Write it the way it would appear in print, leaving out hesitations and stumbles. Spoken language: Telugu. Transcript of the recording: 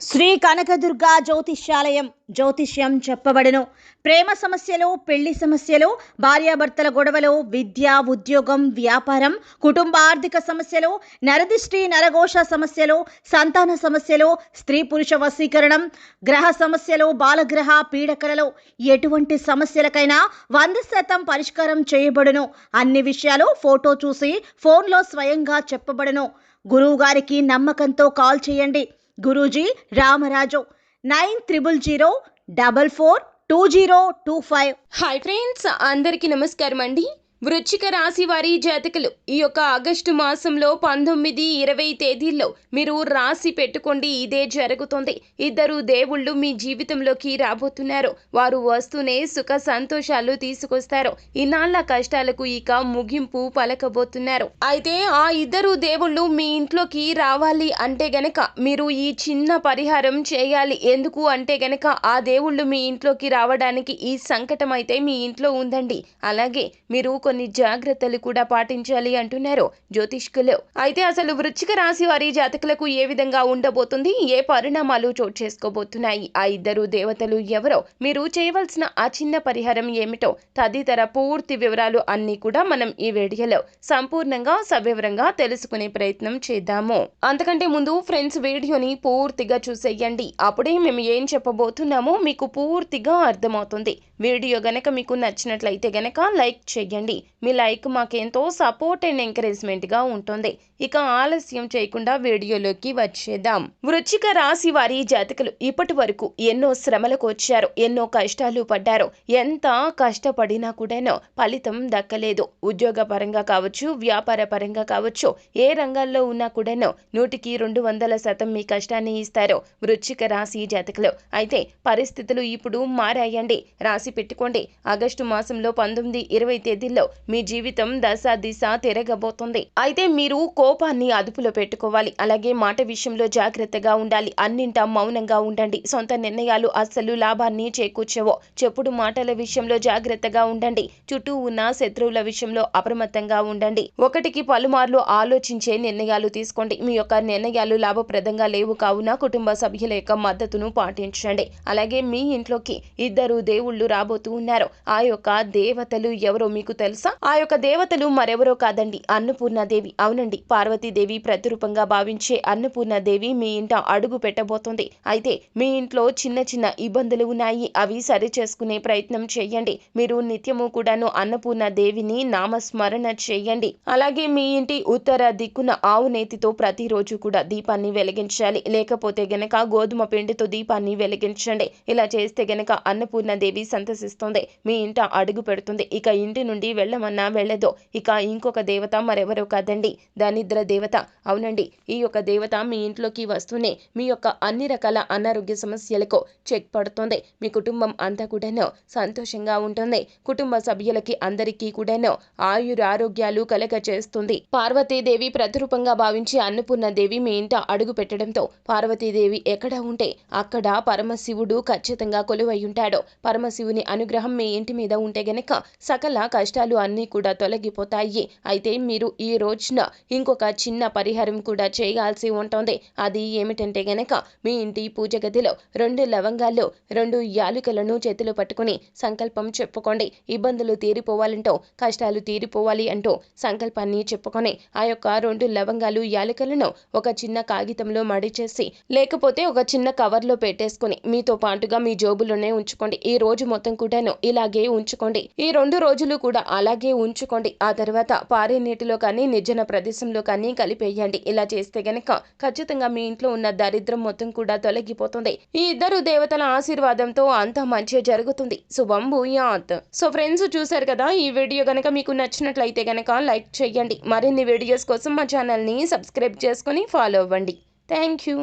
శ్రీ కనకదుర్గ జ్యోతిష్యాలయం జ్యోతిష్యం చెప్పబడును. ప్రేమ సమస్యలు, పెళ్లి సమస్యలు, భార్యాభర్తల గొడవలు, విద్య, ఉద్యోగం, వ్యాపారం, కుటుంబ ఆర్థిక సమస్యలు, నరదిష్టి, నరఘోష సమస్యలు, సంతాన సమస్యలు, స్త్రీ పురుష వశీకరణం, గ్రహ సమస్యలు, బాలగ్రహ పీడకలలో ఎటువంటి సమస్యలకైనా 100% పరిష్కారం చేయబడును. అన్ని విషయాలు ఫోటో చూసి ఫోన్లో స్వయంగా చెప్పబడును. గురువు గారికి నమ్మకంతో కాల్ చేయండి. గురూజీ రామరాజు 9000442025. హాయ్ ఫ్రెండ్స్, అందరికీ నమస్కారం అండి. వృశ్చిక రాశి వారి జాతకులు ఈ యొక్క ఆగస్టు మాసంలో 19, 20 తేదీల్లో మీరు రాశి పెట్టుకోండి. ఇదే జరుగుతుంది. ఇద్దరు దేవుళ్ళు మీ జీవితంలోకి రాబోతున్నారు. వారు వస్తూనే సుఖ సంతోషాలు తీసుకొస్తారు. ఇన్నాళ్ల కష్టాలకు ఇక ముగింపు పలకబోతున్నారు. అయితే ఆ ఇద్దరు దేవుళ్ళు మీ ఇంట్లోకి రావాలి అంటే గనక మీరు ఈ చిన్న పరిహారం చేయాలి. ఎందుకు అంటే గనక ఆ దేవుళ్ళు మీ ఇంట్లోకి రావడానికి ఈ సంకటం అయితే మీ ఇంట్లో ఉందండి. అలాగే మీరు కొన్ని జాగ్రత్తలు కూడా పాటించాలి అంటున్నారు జ్యోతిష్కులు. అయితే అసలు వృశ్చిక రాశి వారి జాతకులకు ఏ విధంగా ఉండబోతుంది, ఏ పరిణామాలు చోటు చేసుకోబోతున్నాయి, ఆ ఇద్దరు దేవతలు ఎవరో, మీరు చేయవలసిన ఆ చిన్న పరిహారం ఏమిటో తదితర పూర్తి వివరాలు అన్ని కూడా మనం ఈ వీడియోలో సంపూర్ణంగా సవివరంగా తెలుసుకునే ప్రయత్నం చేద్దాము. అంతకంటే ముందు ఫ్రెండ్స్, వీడియోని పూర్తిగా చూసేయండి. అప్పుడే మేము ఏం చెప్పబోతున్నామో మీకు పూర్తిగా అర్థమవుతుంది. వీడియో గనక మీకు నచ్చినట్లయితే గనక లైక్ చేయండి. మీ లైక్ మాకెంతో సపోర్ట్ అండ్ ఎంకరేజ్మెంట్ గా ఉంటుంది. ఇక ఆలస్యం చేయకుండా వీడియోలోకి వచ్చేద్దాం. వృశ్చిక రాశి వారి జాతకులు ఇప్పటి వరకు ఎన్నో శ్రమలకు వచ్చారు, ఎన్నో కష్టాలు పడ్డారు. ఎంత కష్టపడినా కూడాను ఫలితం దక్కలేదు. ఉద్యోగ పరంగా కావచ్చు, వ్యాపార పరంగా కావచ్చు, ఏ రంగాల్లో ఉన్నా కూడాను 100కి 200% మీ కష్టాన్ని ఇస్తారు వృశ్చిక రాశి జాతకులు. అయితే పరిస్థితులు ఇప్పుడు మారాయండి. రాసి పెట్టుకోండి. ఆగస్టు మాసంలో 19, 20 తేదీల్లో మీ జీవితం దశ దిశ తిరగబోతుంది. అయితే మీరు కోపాన్ని అదుపులో పెట్టుకోవాలి. అలాగే మాట విషయంలో జాగ్రత్తగా ఉండాలి. అన్నింటా మౌనంగా ఉండండి. సొంత నిర్ణయాలు అస్సలు లాభాన్ని చేకూర్చవో. చెప్పుడు మాటల విషయంలో జాగ్రత్తగా ఉండండి. చుట్టూ ఉన్న శత్రువుల విషయంలో అప్రమత్తంగా ఉండండి. ఒకటికి పలుమార్లు ఆలోచించే నిర్ణయాలు తీసుకోండి. మీ యొక్క నిర్ణయాలు లాభప్రదంగా లేవు కావున కుటుంబ సభ్యుల యొక్క మద్దతును పాటించండి. అలాగే మీ ఇంట్లోకి ఇద్దరు దేవుళ్ళు రాబోతూ ఉన్నారు. ఆ యొక్క దేవతలు ఎవరో మీకు తెలుసా? ఆ యొక్క దేవతలు మరెవరో కాదండి, అన్నపూర్ణాదేవి. అవునండి, పార్వతీదేవి ప్రతిరూపంగా భావించే అన్నపూర్ణాదేవి మీ ఇంట అడుగు పెట్టబోతుంది. అయితే మీ ఇంట్లో చిన్న చిన్న ఇబ్బందులు ఉన్నాయి. అవి సరి చేసుకునే ప్రయత్నం చేయండి. మీరు నిత్యము కూడాను అన్నపూర్ణాదేవిని నామస్మరణ చేయండి. అలాగే మీ ఇంటి ఉత్తర దిక్కున ఆవు నేతితో ప్రతిరోజు కూడా దీపాన్ని వెలిగించాలి. లేకపోతే గనక గోధుమ పిండితో దీపాన్ని వెలిగించండి. ఇలా చేస్తే గనక అన్నపూర్ణాదేవి సంతసిస్తుంది, మీ ఇంట అడుగు పెడుతుంది. ఇక ఇంటి నుండి వెళ్ళమన్నా వెళ్ళదు. ఇక ఇంకొక దేవత మరెవరో కాదండి, దానిద్ర దేవత. అవునండి, ఈ యొక్క దేవత మీ ఇంట్లోకి వస్తూనే మీ యొక్క అన్ని రకాల అనారోగ్య సమస్యలకు చెక్ పడుతుంది. మీ కుటుంబం అంతా కూడాను సంతోషంగా ఉంటుంది. కుటుంబ సభ్యులకి అందరికీ కూడాను ఆయురారోగ్యాలు కలగ చేస్తుంది. పార్వతీదేవి ప్రతిరూపంగా భావించి అన్నపూర్ణాదేవి మీ ఇంట అడుగు పెట్టడంతో పార్వతీదేవి ఎక్కడ ఉంటే అక్కడ పరమశివుడు ఖచ్చితంగా కొలువై ఉంటాడు. పరమశివుని అనుగ్రహం మీ ఇంటి మీద ఉంటే గనక సకల కష్టాలు అన్నీ కూడా తొలగిపోతాయి. అయితే మీరు ఈ రోజున ఇంకొక చిన్న పరిహారం కూడా చేయాల్సి ఉంటుంది. అది ఏమిటంటే గనక మీ ఇంటి పూజ గదిలో 2 లవంగాలు, 2 యాలుకలను చేతిలో పట్టుకుని సంకల్పం చెప్పుకోండి. ఇబ్బందులు తీరిపోవాలంటూ, కష్టాలు తీరిపోవాలి అంటూ సంకల్పాన్ని చెప్పుకొని ఆ యొక్క 2 లవంగాలు, యాలుకలను ఒక చిన్న కాగితంలో మడిచేసి లేకపోతే ఒక చిన్న కవర్లో పెట్టేసుకుని మీతో పాటుగా మీ జోబులోనే ఉంచుకోండి. ఈ రోజు మొత్తం కూడాను ఇలాగే ఉంచుకోండి. ఈ 2 రోజులు కూడా అలాగే ఉంచుకోండి. ఆ తర్వాత పారే నీటిలో కానీ నిర్జన ప్రదేశంలో కానీ కలిపేయండి. ఇలా చేస్తే గనక ఖచ్చితంగా మీ ఇంట్లో ఉన్న దరిద్రం మొత్తం కూడా తొలగిపోతుంది. ఈ ఇద్దరు దేవతల ఆశీర్వాదంతో అంతా మంచిగా జరుగుతుంది. శుభం భూయాత్. సో ఫ్రెండ్స్, చూసారు కదా, ఈ వీడియో గనక మీకు నచ్చినట్లయితే గనక లైక్ చేయండి. మరిన్ని వీడియోస్ కోసం మా ఛానల్ ని సబ్స్క్రైబ్ చేసుకుని ఫాలో అవ్వండి. Thank you.